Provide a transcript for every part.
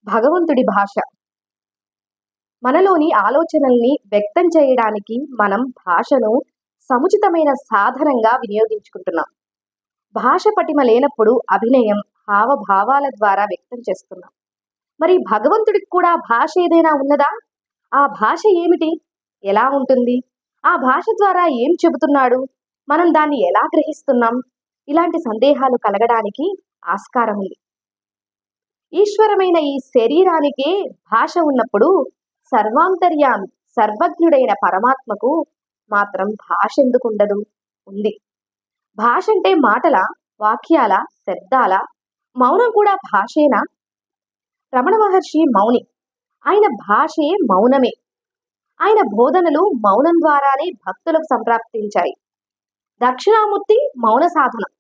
భగవంతుడి భాష మనలోని ఆలోచనల్ని వ్యక్తం చేయడానికి మనం భాషను సముచితమైన సాధనంగా వినియోగించుకుంటున్నాం. భాష పటిమ లేనప్పుడు అభినయం, హావభావాల ద్వారా వ్యక్తం చేస్తున్నాం. మరి భగవంతుడికి కూడా భాష ఏదైనా ఉన్నదా? ఆ భాష ఏమిటి? ఎలా ఉంటుంది? ఆ భాష ద్వారా ఏం చెబుతున్నాడు? మనం దాన్ని ఎలా గ్రహిస్తున్నాం? ఇలాంటి సందేహాలు కలగడానికి ఆస్కారం ఉంది. ఈశ్వరమైన ఈ శరీరానికే భాష ఉన్నప్పుడు సర్వాంతర్యామి, సర్వజ్ఞుడైన పరమాత్మకు మాత్రం భాష ఎందుకుండదు? ఉంది. భాష అంటే మాటల, వాక్యాల, శబ్దాల? మౌనం కూడా భాషేనా? రమణ మహర్షి మౌని. ఆయన భాషే మౌనమే. ఆయన బోధనలు మౌనం ద్వారానే భక్తులకు సంప్రాప్తించాయి. దక్షిణామూర్తి మౌన సాధనం,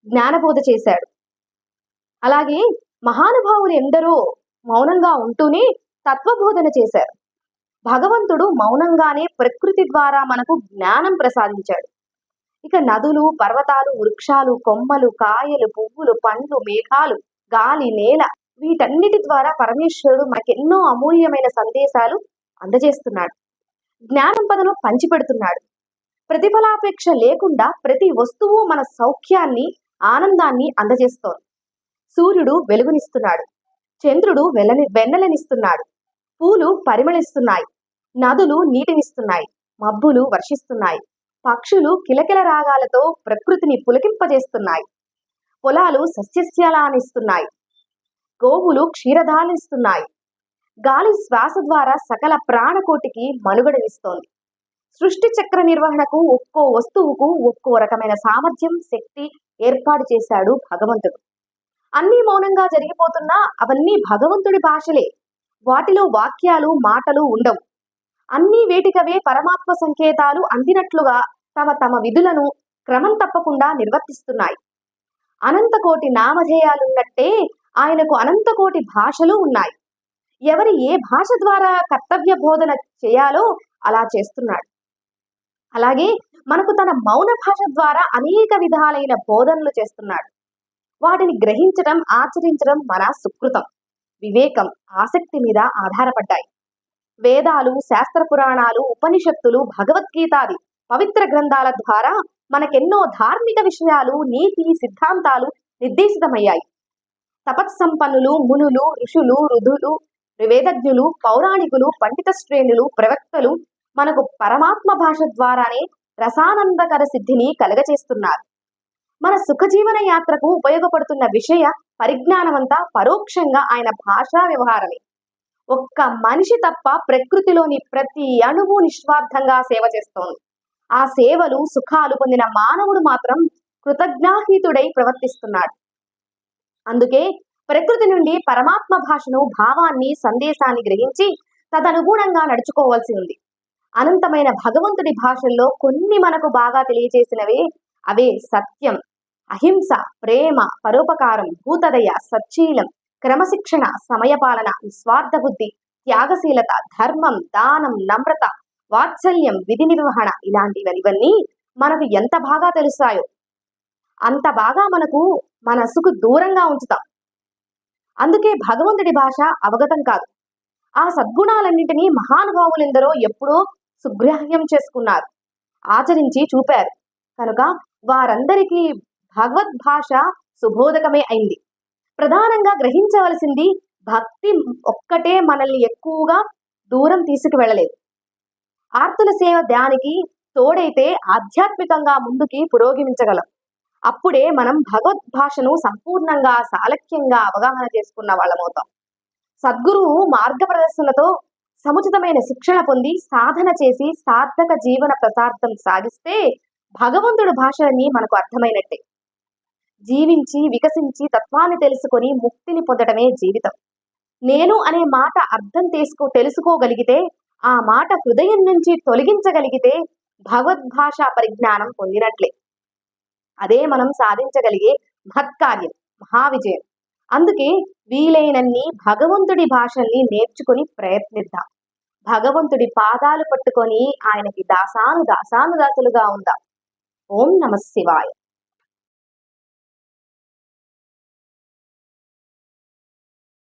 జ్ఞానబోధ చేశాడు. అలాగే మహానుభావులు ఎందరో మౌనంగా ఉంటూనే తత్వబోధన చేశారు. భగవంతుడు మౌనంగానే ప్రకృతి ద్వారా మనకు జ్ఞానం ప్రసాదించాడు. ఇక నదులు, పర్వతాలు, వృక్షాలు, కొమ్మలు, కాయలు, పువ్వులు, పండ్లు, మేఘాలు, గాలి, నేల, వీటన్నిటి ద్వారా పరమేశ్వరుడు మనకెన్నో అమూల్యమైన సందేశాలు అందజేస్తున్నాడు. జ్ఞానం పదను పంచిపెడుతున్నాడు. ప్రతిఫలాపేక్ష లేకుండా ప్రతి వస్తువు మన సౌఖ్యాన్ని, ఆనందాన్ని అందజేస్తోంది. సూర్యుడు వెలుగునిస్తున్నాడు, చంద్రుడు వెన్నెలనిస్తున్నాడు, పూలు పరిమళిస్తున్నాయి, నదులు నీటినిస్తున్నాయి, మబ్బులు వర్షిస్తున్నాయి, పక్షులు కిలకిల రాగాలతో ప్రకృతిని పులకింపజేస్తున్నాయి, పొలాలు సస్యశ్యామలానిస్తున్నాయి, గోవులు క్షీరదాలిస్తున్నాయి, గాలి శ్వాస ద్వారా సకల ప్రాణకోటికి మనుగడనిస్తోంది. సృష్టి చక్ర నిర్వహణకు ఒక్కో వస్తువుకు ఒక్కో రకమైన సామర్థ్యం, శక్తి ఏర్పాటు చేశాడు భగవంతుడు. అన్నీ మౌనంగా జరిగిపోతున్నా అవన్నీ భగవంతుడి భాషలే. వాటిలో వాక్యాలు, మాటలు ఉండవు. అన్నీ వేటికవే పరమాత్మ సంకేతాలు అందినట్లుగా తమ తమ విధులను క్రమం తప్పకుండా నిర్వర్తిస్తున్నాయి. అనంతకోటి నామధేయాలున్నట్టే ఆయనకు అనంతకోటి భాషలు ఉన్నాయి. ఎవరి ఏ భాష ద్వారా కర్తవ్య బోధన చేయాలో అలా చేస్తున్నాడు. అలాగే మనకు తన మౌన భాష ద్వారా అనేక విధాలైన బోధనలు చేస్తున్నాడు. వాటిని గ్రహించడం, ఆచరించడం మన సుకృతం, వివేకం, ఆసక్తి మీద ఆధారపడ్డాయి. వేదాలు, శాస్త్ర పురాణాలు, ఉపనిషత్తులు, భగవద్గీతాది పవిత్ర గ్రంథాల ద్వారా మనకెన్నో ధార్మిక విషయాలు, నీతి సిద్ధాంతాలు నిర్దేశితమయ్యాయి. తపత్సంపన్నులు, మునులు, ఋషులు, రుధులు, వేదజ్ఞులు, పౌరాణికులు, పండిత శ్రేణులు, ప్రవక్తలు మనకు పరమాత్మ భాష ద్వారానే రసానందకర సిద్ధిని కలగచేస్తున్నారు. మన సుఖజీవన యాత్రకు ఉపయోగపడుతున్న విషయ పరిజ్ఞానమంతా పరోక్షంగా ఆయన భాషా వ్యవహారమే. ఒక్క మనిషి తప్ప ప్రకృతిలోని ప్రతి అణువు నిస్వార్థంగా సేవ చేస్తోంది. ఆ సేవలు, సుఖాలు పొందిన మానవుడు మాత్రం కృతజ్ఞాహీతుడై ప్రవర్తిస్తున్నాడు. అందుకే ప్రకృతి నుండి పరమాత్మ భాషను, భావాన్ని, సందేశాన్ని గ్రహించి తదనుగుణంగా నడుచుకోవాల్సి ఉంది. అనంతమైన భగవంతుడి భాషల్లో కొన్ని మనకు బాగా తెలియజేసినవే. అవే సత్యం, అహింస, ప్రేమ, పరోపకారం, భూతదయ, సచ్చీలం, క్రమశిక్షణ, సమయపాలన, నిస్వార్థ బుద్ధి, త్యాగశీలత, ధర్మం, దానం, నమ్రత, వాత్సల్యం, విధి నిర్వహణ, ఇలాంటివన్నీ మనకు ఎంత బాగా తెలుస్తాయో అంత బాగా మనసుకు దూరంగా ఉంచుతాం. అందుకే భగవంతుడి భాష అవగతం కాదు. ఆ సద్గుణాలన్నింటినీ మహానుభావులెందరో ఎప్పుడో సుగ్రాహ్యం చేసుకున్నారు, ఆచరించి చూపారు. కనుక వారందరికీ భగవద్భాష సుబోధకమే అయింది. ప్రధానంగా గ్రహించవలసింది భక్తి ఒక్కటే మనల్ని ఎక్కువగా దూరం తీసుకువెళ్ళలేదు. ఆర్తుల సేవ దానికి తోడైతే ఆధ్యాత్మికంగా ముందుకి పురోగమించగలం. అప్పుడే మనం భగవద్భాషను సంపూర్ణంగా, సాలక్యంగా అవగాహన చేసుకున్న వాళ్ళమవుతాం. సద్గురువు మార్గ ప్రదర్శనతో సముచితమైన శిక్షణ పొంది సాధన చేసి సార్థక జీవన ప్రసార్థం సాగిస్తే భగవంతుడి భాషని మనకు అర్థమైనట్టే. జీవించి, వికసించి, తత్వాన్ని తెలుసుకొని ముక్తిని పొందటమే జీవితం. నేను అనే మాట అర్థం తెలుసుకోగలిగితే, ఆ మాట హృదయం నుంచి తొలగించగలిగితే భగవద్భాష పరిజ్ఞానం పొందినట్లే. అదే మనం సాధించగలిగే మహత్కార్యం, మహావిజయం. అందుకే వీలైనన్ని భగవంతుడి భాషల్ని నేర్చుకుని ప్రయత్నిద్దాం. భగవంతుడి పాదాలు పట్టుకొని ఆయనకి దాసానుదాసులుగా ఉందాం. ఓం నమః శివాయ.